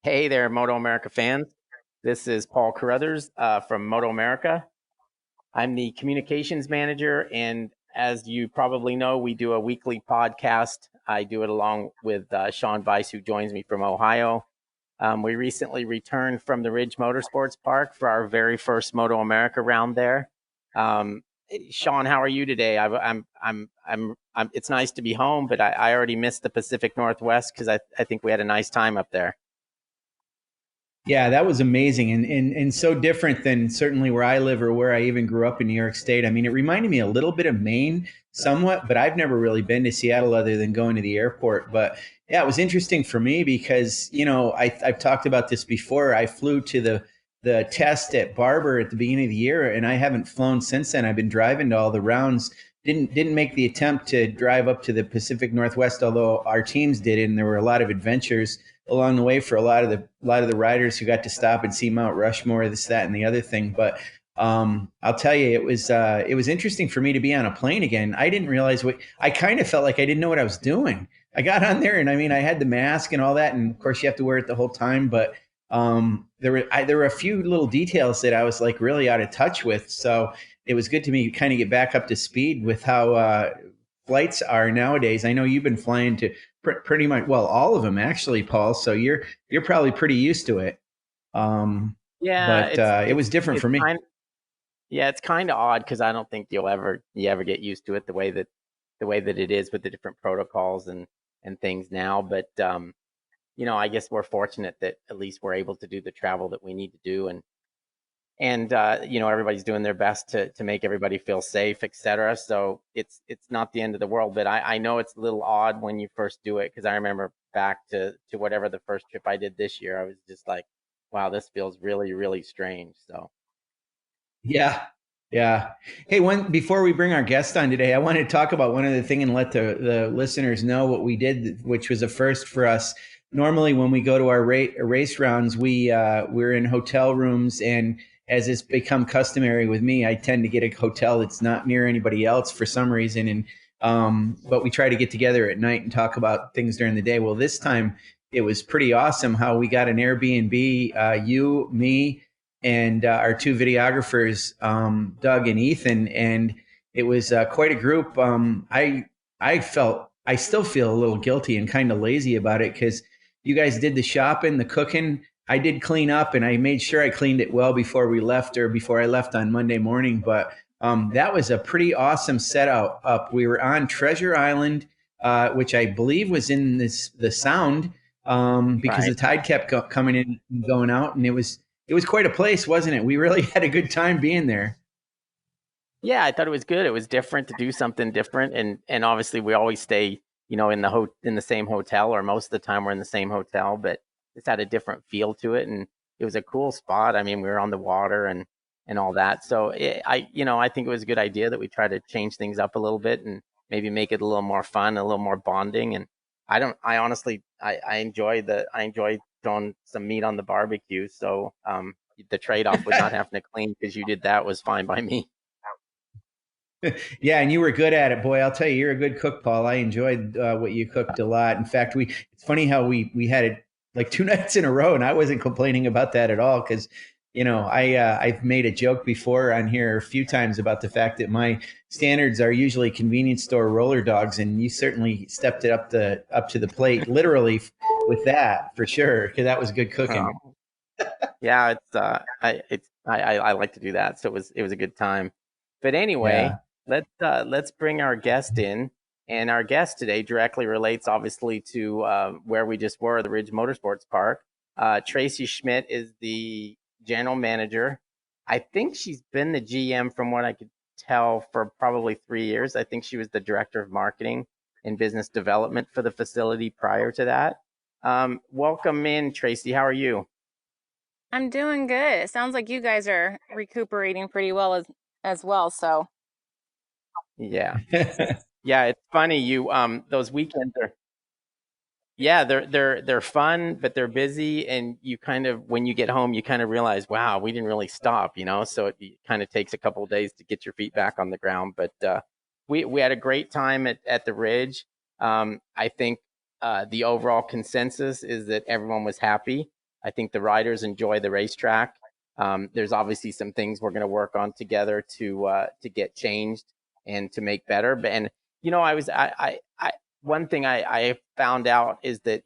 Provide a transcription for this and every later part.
Hey there, MotoAmerica fans. This is Paul Carruthers from MotoAmerica. I'm the communications manager, and as you probably know, we do a weekly podcast. I do it along with Sean Bice, who joins me from Ohio. We recently returned from the Ridge Motorsports Park for our very first MotoAmerica round there. Um, Sean, how are you today? It's nice to be home, but I already missed the Pacific Northwest because I think we had a nice time up there. Yeah, that was amazing and so different than certainly where I live or where I even grew up in New York State. I mean, it reminded me a little bit of Maine somewhat, but I've never really been to Seattle other than going to the airport. But yeah, it was interesting for me because, I've talked about this before. I flew to the test at Barber at the beginning of the year, and I haven't flown since then. I've been driving to all the rounds. Didn't make the attempt to drive up to the Pacific Northwest, although our teams did it, and there were a lot of adventures along the way for a lot of the riders who got to stop and see Mount Rushmore, this, that, and the other thing. But I'll tell you, it was interesting for me to be on a plane again. I didn't realize what I kind of felt like I didn't know what I was doing. I got on there, and I mean, I had the mask and all that, and of course, you have to wear it the whole time. But there were a few little details that I was like really out of touch with. So it was good to me kind of get back up to speed with how flights are nowadays. I know you've been flying to pretty much, well, all of them actually, Paul. So you're probably pretty used to it. Um, Yeah, but it's it it's was different it's for me. kind yeah, it's kind of odd because I don't think you ever get used to it the way that it is with the different protocols and things now. But I guess we're fortunate that at least we're able to do the travel that we need to do, and everybody's doing their best to make everybody feel safe, etc. So it's not the end of the world, but I know it's a little odd when you first do it because I remember back to whatever the first trip I did this year, I was just like, wow, this feels really, really strange. So. Yeah. Yeah. Hey, one before we bring our guest on today, I want to talk about one other thing and let the listeners know what we did, which was a first for us. Normally, when we go to our race rounds, we're in hotel rooms, and as it's become customary with me, I tend to get a hotel that's not near anybody else for some reason, and but we try to get together at night and talk about things during the day. Well, this time it was pretty awesome how we got an Airbnb. You, me, and our two videographers, Doug and Ethan, and it was quite a group. I still feel a little guilty and kind of lazy about it because you guys did the shopping, the cooking. I did clean up, and I made sure I cleaned it well before we left or before I left on Monday morning. But that was a pretty awesome setup. Up, we were on Treasure Island, which I believe was in the Sound, because the Right. tide kept coming in and going out, and it was quite a place, wasn't it? We really had a good time being there. Yeah, I thought it was good. It was different to do something different, and obviously we always stay, in the same hotel, or most of the time we're in the same hotel, but it's had a different feel to it, and it was a cool spot. I mean, we were on the water and all that, so I think it was a good idea that we try to change things up a little bit and maybe make it a little more fun, a little more bonding. And I honestly, I enjoy throwing some meat on the barbecue, so the trade off with not having to clean because you did that was fine by me. Yeah, and you were good at it, boy. I'll tell you, you're a good cook, Paul. I enjoyed what you cooked a lot. In fact, it's funny how we had it like two nights in a row, and I wasn't complaining about that at all because I've made a joke before on here a few times about the fact that my standards are usually convenience store roller dogs, and you certainly stepped it up to the plate, literally with that for sure, because that was good cooking. Um, Yeah, I like to do that. So it was a good time. But anyway, Yeah. let's bring our guest in. And our guest today directly relates obviously to where we just were, the Ridge Motorsports Park. Tracie Schmitt is the general manager. I think she's been the GM from what I could tell for probably 3 years. I think she was the director of marketing and business development for the facility prior to that. Welcome in, Tracie. How are you? I'm doing good. It sounds like you guys are recuperating pretty well as well. So Yeah. Yeah, it's funny. Those weekends are, yeah, they're fun, but they're busy, and you kind of, when you get home, you kind of realize, wow, we didn't really stop. So it kind of takes a couple of days to get your feet back on the ground. But we had a great time at the Ridge. I think the overall consensus is that everyone was happy. I think the riders enjoy the racetrack. There's obviously some things we're going to work on together to get changed and to make better. And one thing I found out is that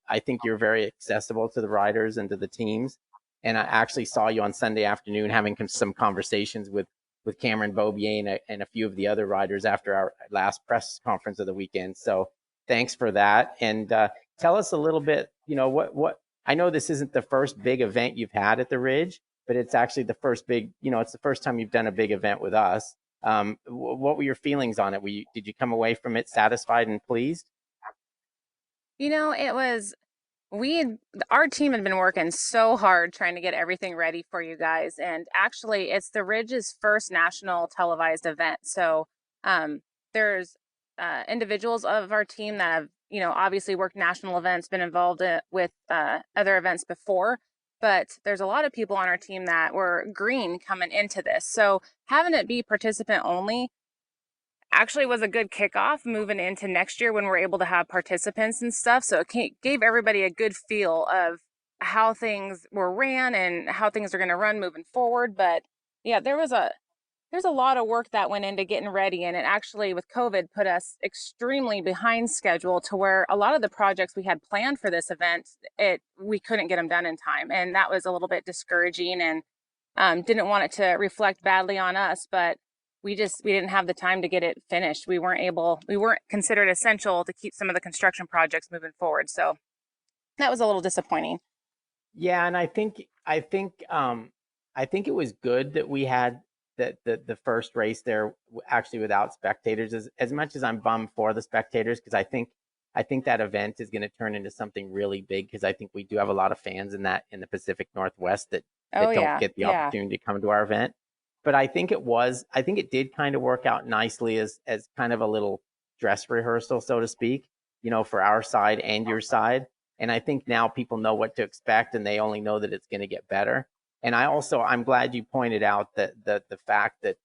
I think you're very accessible to the riders and to the teams. And I actually saw you on Sunday afternoon having some conversations with Cameron Beaubier and a few of the other riders after our last press conference of the weekend. So thanks for that. And tell us a little bit, what I know this isn't the first big event you've had at the Ridge, but it's actually the first big, it's the first time you've done a big event with us. What were your feelings on it? Did you come away from it satisfied and pleased? It was our team had been working so hard trying to get everything ready for you guys, and actually it's the Ridge's first national televised event. So there's individuals of our team that have obviously worked national events, been involved with other events before, but there's a lot of people on our team that were green coming into this. So having it be participant only actually was a good kickoff moving into next year when we're able to have participants and stuff. So it gave everybody a good feel of how things were ran and how things are going to run moving forward. But yeah, there's a lot of work that went into getting ready, and it actually, with COVID, put us extremely behind schedule to where a lot of the projects we had planned for this event, we couldn't get them done in time, and that was a little bit discouraging, and didn't want it to reflect badly on us, but we didn't have the time to get it finished. We weren't considered essential to keep some of the construction projects moving forward. So that was a little disappointing. Yeah, and I think it was good that we had the first race there actually without spectators. As much as I'm bummed for the spectators, because I think that event is going to turn into something really big, because I think we do have a lot of fans in the Pacific Northwest that don't get the opportunity to come to our event. But I think it did kind of work out nicely as kind of a little dress rehearsal, so to speak, for our side and your side. And I think now people know what to expect, and they only know that it's going to get better. And I'm glad you pointed out that the fact that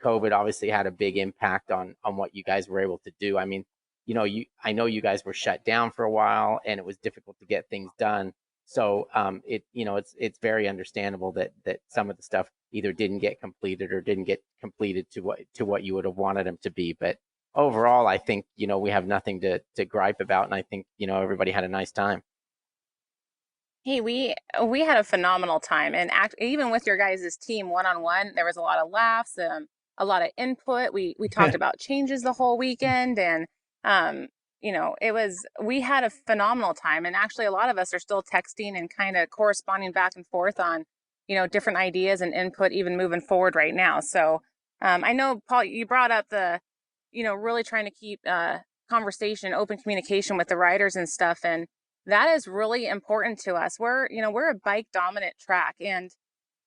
COVID obviously had a big impact on what you guys were able to do. I mean, I know you guys were shut down for a while, and it was difficult to get things done. So it's very understandable that some of the stuff either didn't get completed or didn't get completed to what you would have wanted them to be. But overall, I think we have nothing to gripe about, and I think everybody had a nice time. Hey, we had a phenomenal time, and even with your guys' team one-on-one, there was a lot of laughs, a lot of input. We talked about changes the whole weekend, and we had a phenomenal time. And actually, a lot of us are still texting and kind of corresponding back and forth on different ideas and input even moving forward right now. So I know, Paul, you brought up the really trying to keep conversation, open communication with the riders and stuff, and that is really important to us. We're a bike dominant track, and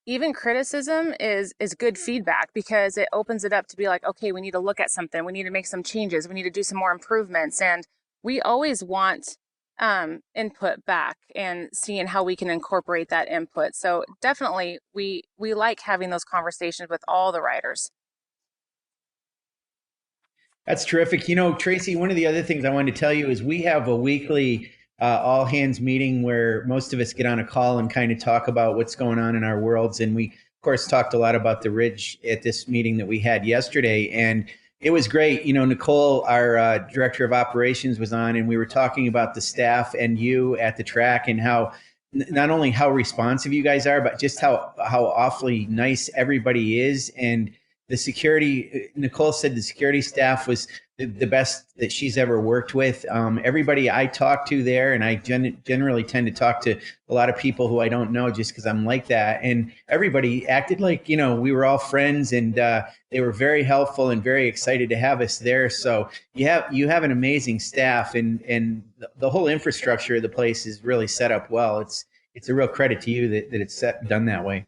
even criticism is good feedback, because it opens it up to be like, okay, we need to look at something, we need to make some changes, we need to do some more improvements, and we always want input back and seeing how we can incorporate that input. So definitely we like having those conversations with all the riders. That's terrific. Tracie, one of the other things I wanted to tell you is we have a weekly all hands meeting where most of us get on a call and kind of talk about what's going on in our worlds. And we, of course, talked a lot about the Ridge at this meeting that we had yesterday. And it was great. Nicole, our director of operations, was on, and we were talking about the staff and you at the track, and how not only how responsive you guys are, but just how awfully nice everybody is. And the security, Nicole said the security staff was the best that she's ever worked with. Everybody I talk to there, and I generally tend to talk to a lot of people who I don't know just because I'm like that. And everybody acted like, we were all friends, and they were very helpful and very excited to have us there. So you have an amazing staff, and the whole infrastructure of the place is really set up well. It's a real credit to you that it's done that way.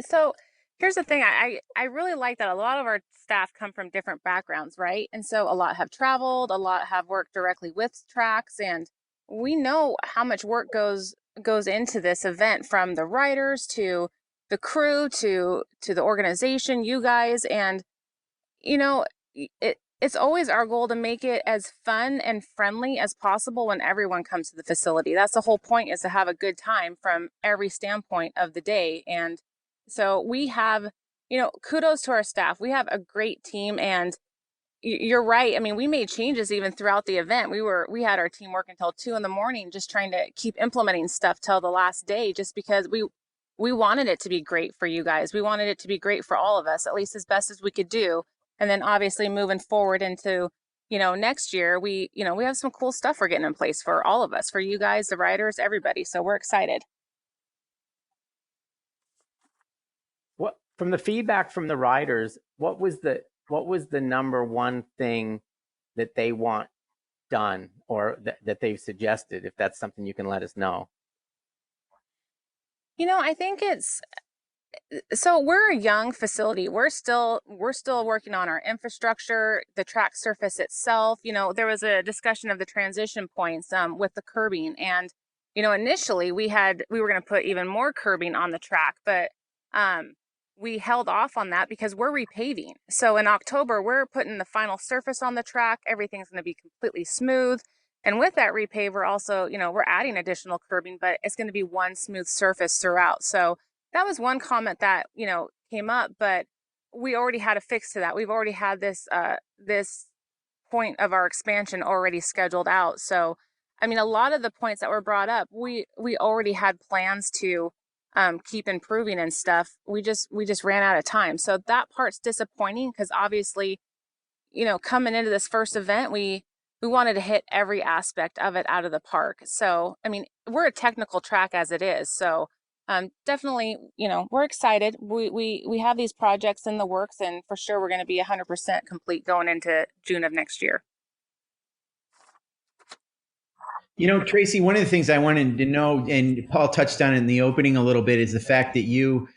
So here's the thing. I really like that a lot of our staff come from different backgrounds, right? And so a lot have traveled, a lot have worked directly with tracks, and we know how much work goes into this event, from the riders to the crew to the organization, you guys. And it's always our goal to make it as fun and friendly as possible when everyone comes to the facility. That's the whole point, is to have a good time from every standpoint of the day. And so we have, kudos to our staff. We have a great team, and you're right. I mean, we made changes even throughout the event. We had our team work until 2 in the morning, just trying to keep implementing stuff till the last day, just because we wanted it to be great for you guys. We wanted it to be great for all of us, at least as best as we could do. And then obviously moving forward into, next year, we have some cool stuff we're getting in place for all of us, for you guys, the riders, everybody. So we're excited. What, from the feedback from the riders, what was the number one thing that they want done, or that they've suggested, if that's something you can let us know? I think so we're a young facility. We're still working on our infrastructure, the track surface itself. There was a discussion of the transition points with the curbing, and initially we were going to put even more curbing on the track, but we held off on that because we're repaving. So in October, we're putting the final surface on the track. Everything's going to be completely smooth. And with that repave, we're also, we're adding additional curbing, but it's going to be one smooth surface throughout. So that was one comment that, came up, but we already had a fix to that. We've already had this point of our expansion already scheduled out. So, I mean, a lot of the points that were brought up, we already had plans to keep improving and stuff. We just ran out of time. So that part's disappointing, because obviously, coming into this first event, we wanted to hit every aspect of it out of the park. So, I mean, we're a technical track as it is. So definitely, we're excited. We have these projects in the works, and for sure we're going to be 100% complete going into June of next year. Tracie, one of the things I wanted to know, and Paul touched on it in the opening a little bit, is the fact that you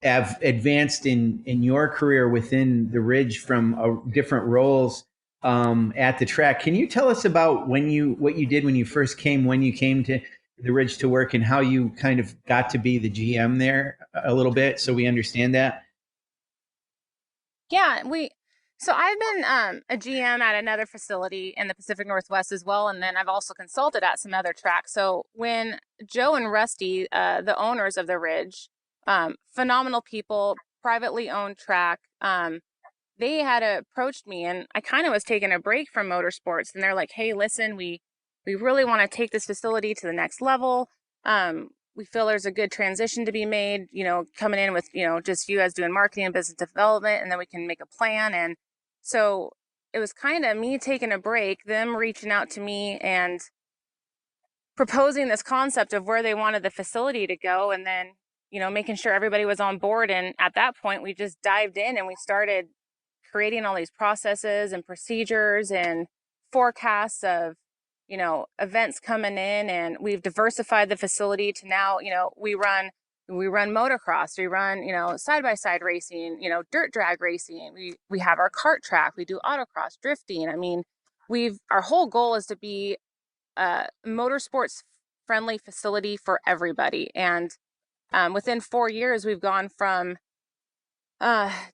have advanced in your career within the Ridge from different roles at the track. Can you tell us about what you did when you first came, when you came to the Ridge to work, and how you kind of got to be the GM there a little bit, so we understand that? Yeah, so I've been a GM at another facility in the Pacific Northwest as well, and then I've also consulted at some other tracks. So when Joe and Rusty, the owners of the Ridge, phenomenal people, privately owned track, they had approached me, and I kind of was taking a break from motorsports, and they're like, "Hey, listen, we really want to take this facility to the next level. We feel there's a good transition to be made, coming in with, just you guys doing marketing and business development, and then we can make a plan." And so it was kind of me taking a break, them reaching out to me and proposing this concept of where they wanted the facility to go, and then, making sure everybody was on board. And at that point, we just dived in and we started creating all these processes and procedures and forecasts of, events coming in, and we've diversified the facility to now, we run motocross, we run, side-by-side racing, dirt drag racing. We have our kart track, we do autocross, drifting. I mean, our whole goal is to be a motorsports friendly facility for everybody. And within 4 years, we've gone from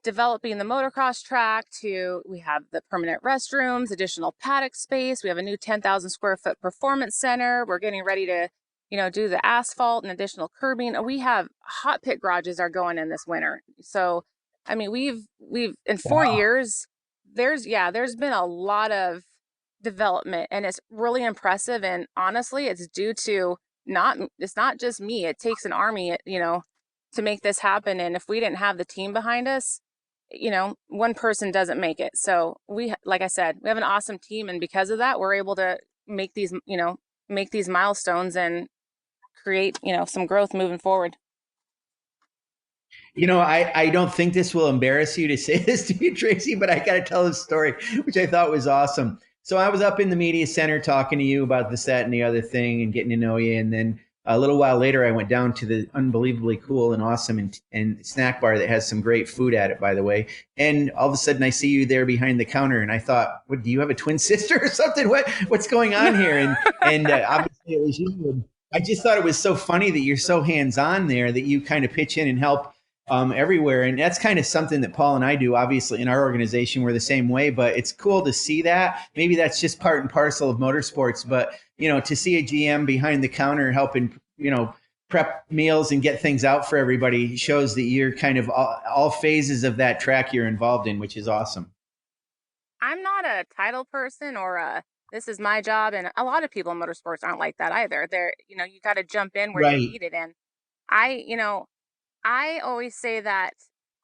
developing the motocross track to, we have the permanent restrooms, additional paddock space. We have a new 10,000 square foot performance center. We're getting ready to, do the asphalt and additional curbing. We have hot pit garages are going in this winter. So, I mean, we've in 4 years, there's been a lot of development, and it's really impressive. And honestly, it's due to it's not just me. It takes an army, to make this happen. And if we didn't have the team behind us, one person doesn't make it. So like I said, we have an awesome team. And because of that, we're able to make these milestones and create, some growth moving forward. I don't think this will embarrass you to say this to you, Tracie, but I got to tell this story, which I thought was awesome. So I was up in the media center talking to you about this, that, and the other thing, and getting to know you. And then a little while later, I went down to the unbelievably cool and awesome and snack bar that has some great food at it, by the way. And all of a sudden, I see you there behind the counter, and I thought, "What? Do you have a twin sister or something? What's going on here?" And obviously, it was you. I just thought it was so funny that you're so hands-on there, that you kind of pitch in and help everywhere. And that's kind of something that Paul and I do. Obviously, in our organization, we're the same way, but it's cool to see that. Maybe that's just part and parcel of motorsports, but to see a GM behind the counter helping, prep meals and get things out for everybody shows that you're kind of all phases of that track you're involved in, which is awesome. I'm not a title person or this is my job. And a lot of people in motorsports aren't like that either. They're, you got to jump in where you're Right. needed. And I, I always say that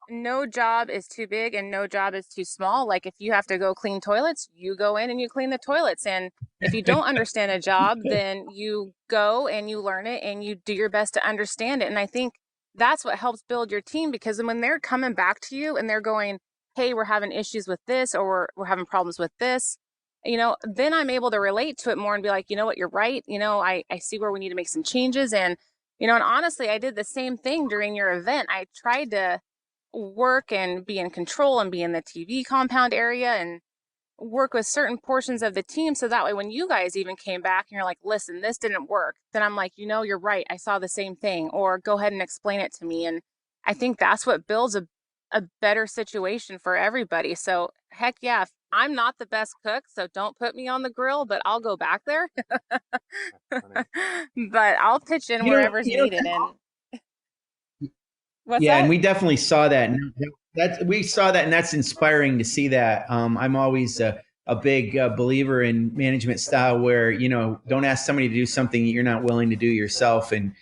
no job is too big and no job is too small. Like if you have to go clean toilets, you go in and you clean the toilets. And if you don't understand a job, then you go and you learn it and you do your best to understand it. And I think that's what helps build your team, because when they're coming back to you and they're going, hey, we're having issues with this, or we're having problems with this, then I'm able to relate to it more and be like, you know what, you're right. I see where we need to make some changes. And and honestly, I did the same thing during your event. I tried to work and be in control and be in the TV compound area and work with certain portions of the team. So that way, when you guys even came back and you're like, listen, this didn't work, then I'm like, you're right. I saw the same thing, or go ahead and explain it to me. And I think that's what builds a better situation for everybody. So heck yeah, I'm not the best cook, so don't put me on the grill, but I'll go back there. But I'll pitch in wherever's needed. And what's yeah, that? and we definitely saw that. And we saw that, and that's inspiring to see that. I'm always a big believer in management style where don't ask somebody to do something that you're not willing to do yourself, and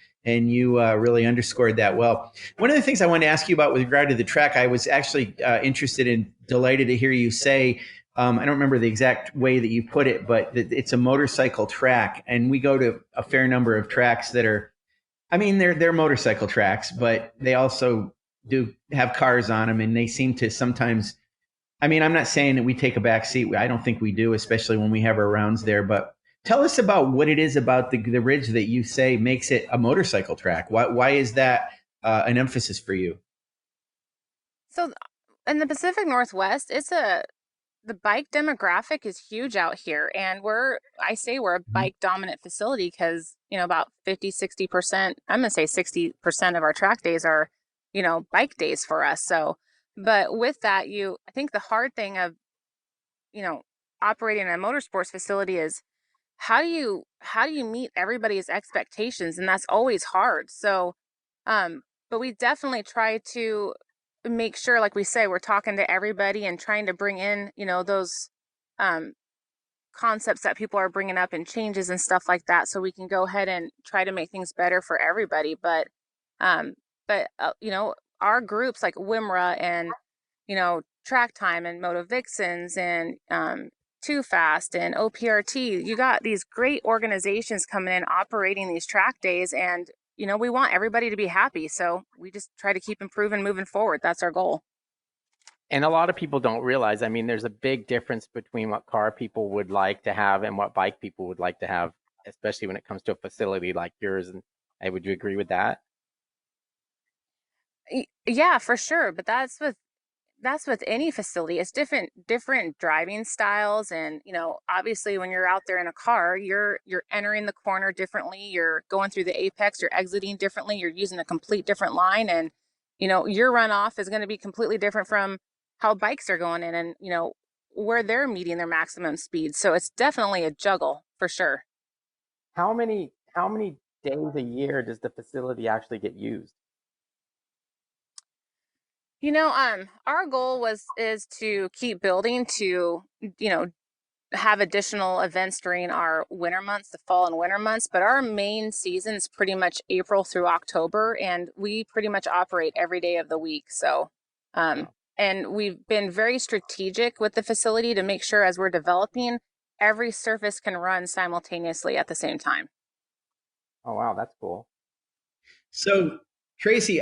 you really underscored that well. One of the things I wanted to ask you about with regard to the track, I was actually interested and delighted to hear you say, I don't remember the exact way that you put it, but it's a motorcycle track. And we go to a fair number of tracks that are, they're motorcycle tracks, but they also do have cars on them. And they seem to sometimes, I'm not saying that we take a back seat. I don't think we do, especially when we have our rounds there. But tell us about what it is about the Ridge that you say makes it a motorcycle track. Why is that an emphasis for you? So in the Pacific Northwest, the bike demographic is huge out here. And we're a bike dominant facility because, about 50-60%, I'm going to say 60% of our track days are, bike days for us. So, but with that, I think the hard thing of, operating a motorsports facility is how do you meet everybody's expectations? And that's always hard. So, but we definitely try to make sure, like we say, we're talking to everybody and trying to bring in, those concepts that people are bringing up and changes and stuff like that, so we can go ahead and try to make things better for everybody. But our groups like WIMRA and Track Time and Moto Vixens and Too Fast and OPRT, you got these great organizations coming in operating these track days, and we want everybody to be happy. So we just try to keep improving, moving forward. That's our goal. And a lot of people don't realize, there's a big difference between what car people would like to have and what bike people would like to have, especially when it comes to a facility like yours. And would you agree with that? Yeah, for sure. But that's with any facility. It's different driving styles. And, obviously when you're out there in a car, you're entering the corner differently. You're going through the apex, you're exiting differently. You're using a complete different line. And, your runoff is going to be completely different from how bikes are going in and, where they're meeting their maximum speed. So it's definitely a juggle for sure. How many days a year does the facility actually get used? Our goal is to keep building to, have additional events during our winter months, the fall and winter months, but our main season is pretty much April through October, and we pretty much operate every day of the week. So, and we've been very strategic with the facility to make sure as we're developing, every surface can run simultaneously at the same time. Oh, wow. That's cool. So Tracie,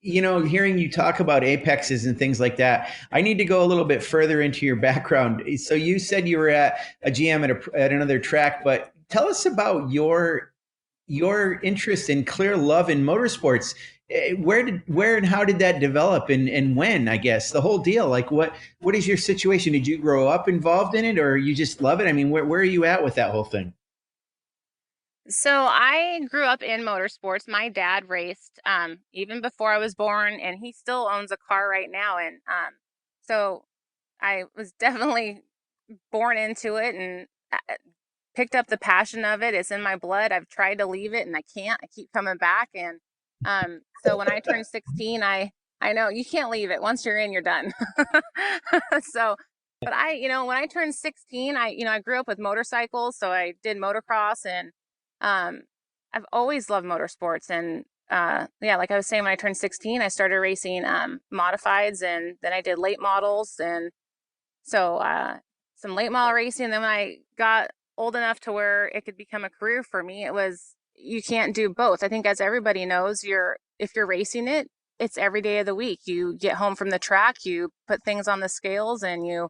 hearing you talk about apexes and things like that, I need to go a little bit further into your background. So you said you were at a GM at another track, but tell us about your interest and clear love in motorsports. Where and how did that develop, and when, I guess, the whole deal? Like what is your situation? Did you grow up involved in it, or you just love it? Where are you at with that whole thing? So I grew up in motorsports. My dad raced even before I was born, and he still owns a car right now. And so I was definitely born into it and picked up the passion of it. It's in my blood. I've tried to leave it and I can't. I keep coming back. And so when I turned 16, I know you can't leave it. Once you're in, you're done. So, but when I turned 16, I grew up with motorcycles, so I did motocross, and I've always loved motorsports. And yeah, like I was saying, when I turned 16, I started racing modifieds, and then I did late models, and so some late model racing. And then when I got old enough to where it could become a career for me, it was you can't do both. I think as everybody knows, if you're racing it, it's every day of the week. You get home from the track, you put things on the scales, and you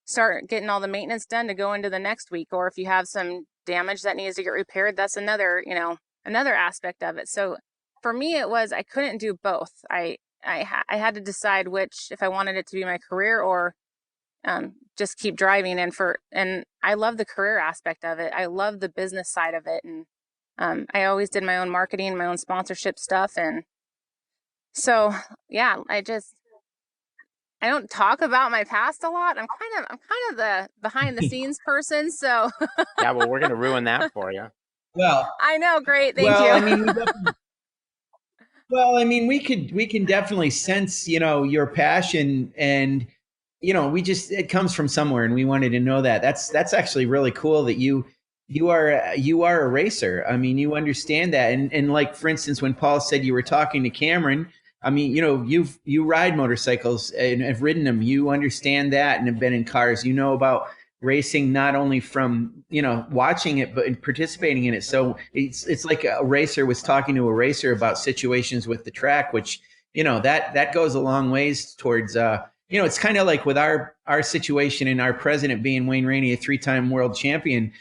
start getting all the maintenance done to go into the next week. Or if you have some damage that needs to get repaired, that's another aspect of it. So for me, it was I couldn't do both. I had to decide which, if I wanted it to be my career or just keep driving. And I love the career aspect of it. I love the business side of it. And I always did my own marketing, my own sponsorship stuff. And so, yeah, I don't talk about my past a lot. I'm kind of the behind the scenes person. So Yeah, well, we're gonna ruin that for you. Well, I know. Great. Thank well, you. I mean, we can definitely sense, your passion, and it comes from somewhere, and we wanted to know that. That's actually really cool that you are a racer. I mean, you understand that, and like for instance, when Paul said you were talking to Cameron, I mean, you ride motorcycles and have ridden them. You understand that and have been in cars. You know about racing not only from watching it but participating in it. So it's like a racer was talking to a racer about situations with the track, which that goes a long ways towards it's kind of like with our situation and our president being Wayne Rainey, a 3-time world champion.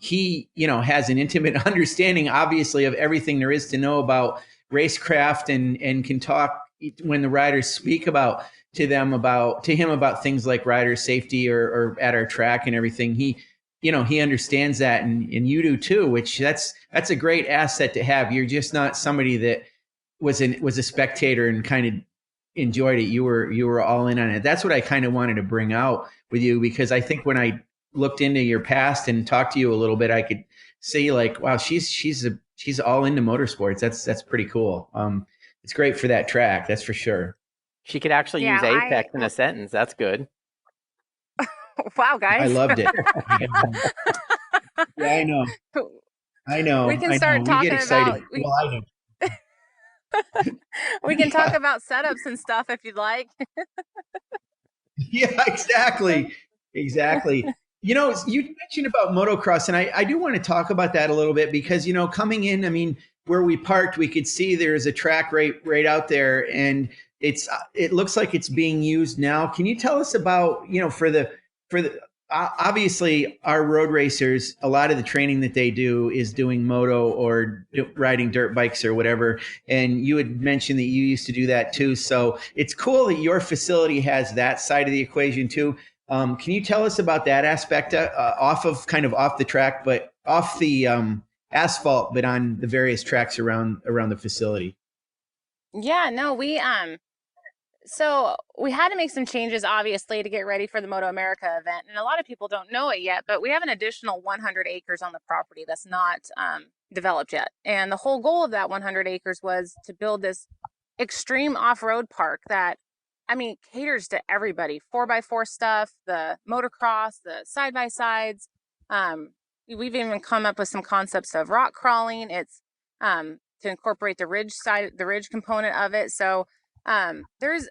He has an intimate understanding, obviously, of everything there is to know about racecraft, and can talk when the riders speak to him about things like rider safety, or at our track and everything. He understands that, and you do too, which that's a great asset to have. You're just not somebody that was a spectator and kind of enjoyed it. You were all in on it. That's what I kind of wanted to bring out with you, because I think when I looked into your past and talked to you a little bit, I could see like, wow, she's all into motorsports. That's pretty cool. It's great for that track, that's for sure. She could actually use Yeah. Apex in a sentence. That's good. Wow, I guys. loved it. Yeah, I know. I know. We can I know. start We get talking excited. about Well, I do. we can talk about setups and stuff if you'd like. Yeah, exactly. Exactly. You mentioned about motocross, and I do want to talk about that a little bit, because, coming in, I mean, where we parked, we could see there's a track right out there, and it looks like it's being used now. Can you tell us about, for the obviously our road racers, a lot of the training that they do is doing moto or riding dirt bikes or whatever. And you had mentioned that you used to do that too. So it's cool that your facility has that side of the equation too. Can you tell us about that aspect, off the track, but off the asphalt, but on the various tracks around the facility? Yeah, no, so we had to make some changes, obviously, to get ready for the MotoAmerica event. And a lot of people don't know it yet, but we have an additional 100 acres on the property that's not developed yet. And the whole goal of that 100 acres was to build this extreme off-road park that, I mean, caters to everybody. 4x4 stuff, the motocross, the side-by-sides. We've even come up with some concepts of rock crawling. It's to incorporate the ridge component of it. So there's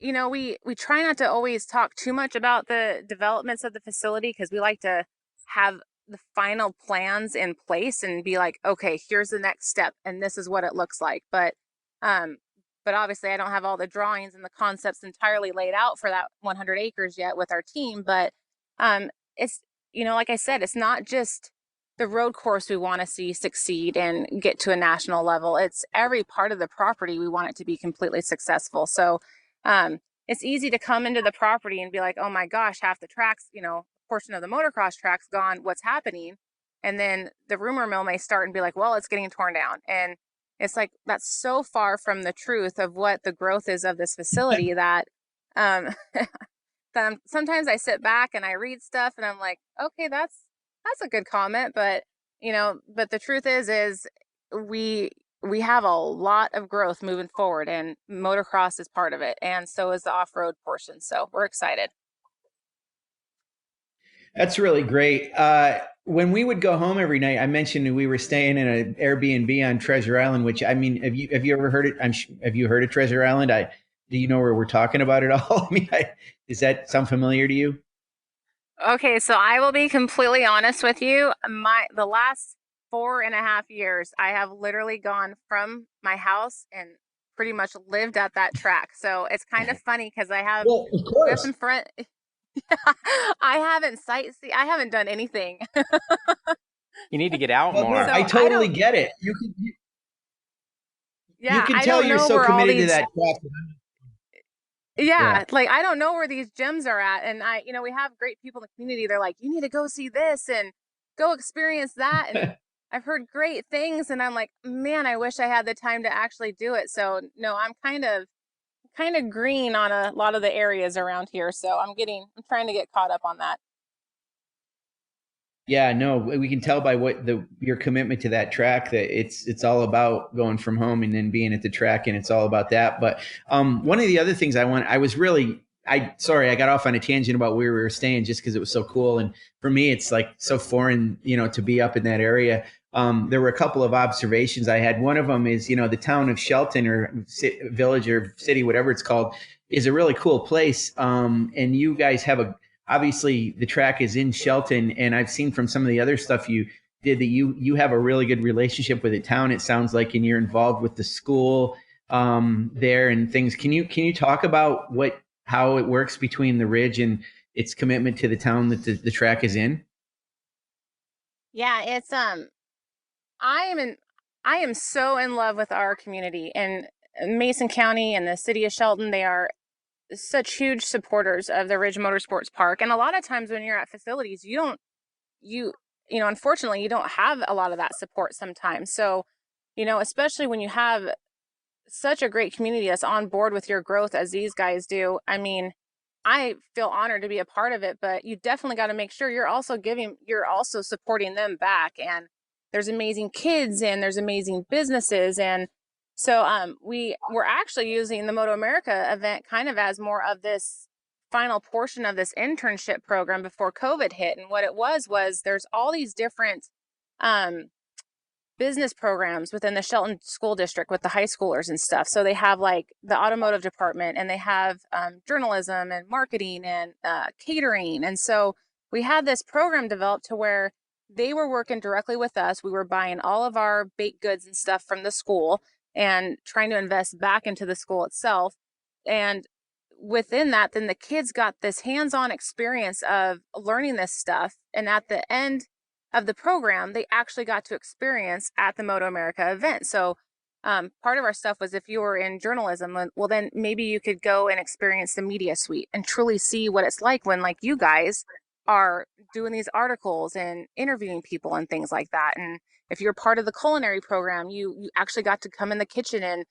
we try not to always talk too much about the developments of the facility, because we like to have the final plans in place and be like, okay, here's the next step and this is what it looks like. Um but obviously I don't have all the drawings and the concepts entirely laid out for that 100 acres yet with our team. But it's like I said, it's not just the road course we want to see succeed and get to a national level. It's every part of the property we want it to be completely successful. um, it's easy to come into the property and be like, oh my gosh, half the tracks, portion of the motocross track's gone. What's happening? And then the rumor mill may start and be like, well, it's getting torn down. And it's like, that's so far from the truth of what the growth is of this facility that, um, sometimes I sit back and I read stuff and I'm like, okay, that's a good comment, but but the truth is we we have a lot of growth moving forward, and motocross is part of it, and so is the off-road portion. So we're excited. That's really great. When we would go home every night, I mentioned we were staying in an Airbnb on Treasure Island. Which, I mean, have you ever heard it? Have you heard of Treasure Island? Do you know where we're talking about it all? I mean, does that sound familiar to you? Okay, so I will be completely honest with you. The last 4.5 years, I have literally gone from my house and pretty much lived at that track. So it's kind of funny because Well, of we have course. some friends. I haven't sightsee. I haven't done anything. You need to get out Well, no, more. I So I totally don't. get it. You Yeah, can I tell don't you're know so where all committed to these. that track. Yeah. Yeah, like I don't know where these gyms are at, and we have great people in the community. They're like, you need to go see this and go experience that, and I've heard great things, and I'm like, man, I wish I had the time to actually do it. So no, I'm kind of green on a lot of the areas around here, so I'm trying to get caught up on that. Yeah, no, we can tell by what your commitment to that track that it's all about going from home and then being at the track, and it's all about that. But one of the other things I was really, sorry, I got off on a tangent about where we were staying just because it was so cool, and for me, it's like so foreign, to be up in that area. There were a couple of observations I had. One of them is, the town of Shelton or village or city, whatever it's called, is a really cool place. And you guys have obviously the track is in Shelton, and I've seen from some of the other stuff you did that you have a really good relationship with the town. It sounds like, and you're involved with the school there and things. Can you talk about how it works between the Ridge and its commitment to the town that the track is in? Yeah, it's I am in I am so in love with our community and Mason County and the city of Shelton. They are such huge supporters of the Ridge Motorsports Park. And a lot of times when you're at facilities, you don't, unfortunately, you don't have a lot of that support sometimes. So, especially when you have such a great community that's on board with your growth as these guys do. I mean, I feel honored to be a part of it, but you definitely got to make sure you're also supporting them back. And there's amazing kids and there's amazing businesses. And so we're actually using the MotoAmerica event kind of as more of this final portion of this internship program before COVID hit. And what it was there's all these different um, business programs within the Shelton School District with the high schoolers and stuff. So they have like the automotive department, and they have journalism and marketing and catering. And so we had this program developed to where they were working directly with us. We were buying all of our baked goods and stuff from the school and trying to invest back into the school itself. And within that, then the kids got this hands-on experience of learning this stuff. And at the end of the program, they actually got to experience at the MotoAmerica event. So part of our stuff was if you were in journalism, well, then maybe you could go and experience the media suite and truly see what it's like when, like, you guys are doing these articles and interviewing people and things like that. And if you're part of the culinary program, you actually got to come in the kitchen and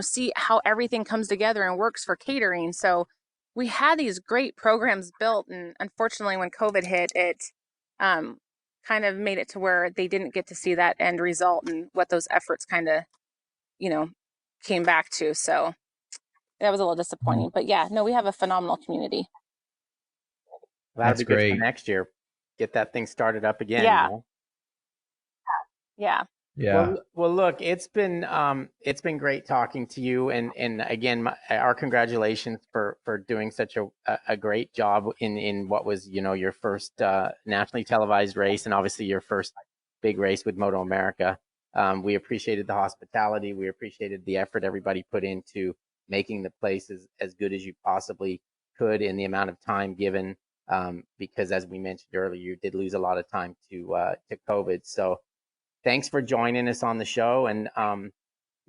see how everything comes together and works for catering. So we had these great programs built, and unfortunately, when COVID hit, it um, kind of made it to where they didn't get to see that end result and what those efforts kind of, you know, came back to. So that was a little disappointing. But yeah, no, we have a phenomenal community. That'll That's be good for great. next year. Get that thing started up again, Yeah, yeah. Yeah. Well, look, it's been great talking to you, and again, our congratulations for doing such a great job in what was your first nationally televised race, and obviously your first big race with Moto America. We appreciated the hospitality. We appreciated the effort everybody put into making the place as good as you possibly could in the amount of time given. Because as we mentioned earlier, you did lose a lot of time to COVID. So thanks for joining us on the show. And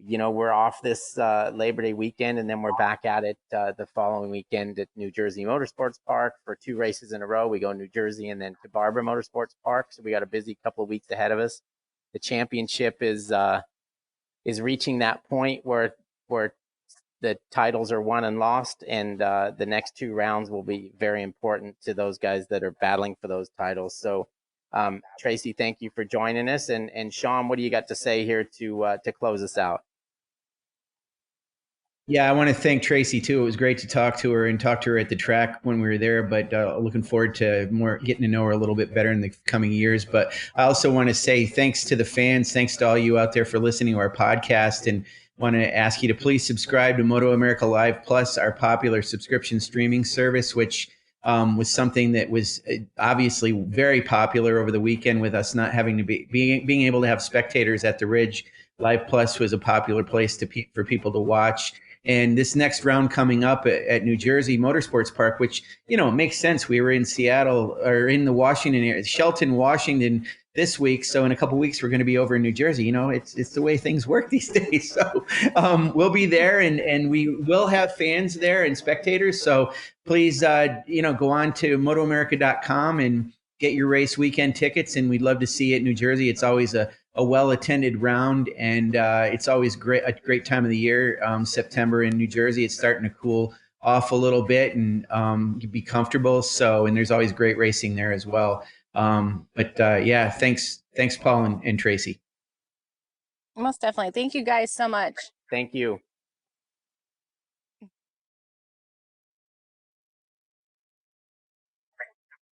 we're off this Labor Day weekend, and then we're back at it the following weekend at New Jersey Motorsports Park for 2 races in a row. We go New Jersey and then to Barbara Motorsports Park. So we got a busy couple of weeks ahead of us. The championship is reaching that point where the titles are won and lost, and the next 2 rounds will be very important to those guys that are battling for those titles. So, Tracie, thank you for joining us, and Sean, what do you got to say here to close us out? Yeah, I want to thank Tracie too. It was great to talk to her and talk to her at the track when we were there, but looking forward to more getting to know her a little bit better in the coming years. But I also want to say thanks to the fans, thanks to all you out there for listening to our podcast, and want to ask you to please subscribe to MotoAmerica Live Plus, our popular subscription streaming service, which was something that was obviously very popular over the weekend with us not having to being able to have spectators at the Ridge. Live Plus was a popular place for people to watch. And this next round coming up at New Jersey Motorsports Park, which, it makes sense. We were in Seattle or in the Washington area, Shelton, Washington this week. So in a couple of weeks, we're going to be over in New Jersey. It's the way things work these days. So we'll be there, and we will have fans there and spectators. So please, go on to MotoAmerica.com and get your race weekend tickets. And we'd love to see you at New Jersey. It's always a well-attended round, and it's always a great time of the year. September in New Jersey, it's starting to cool off a little bit and be comfortable. So, and there's always great racing there as well. Yeah, thanks, Paul and Tracie. Most definitely. Thank you guys so much. Thank you.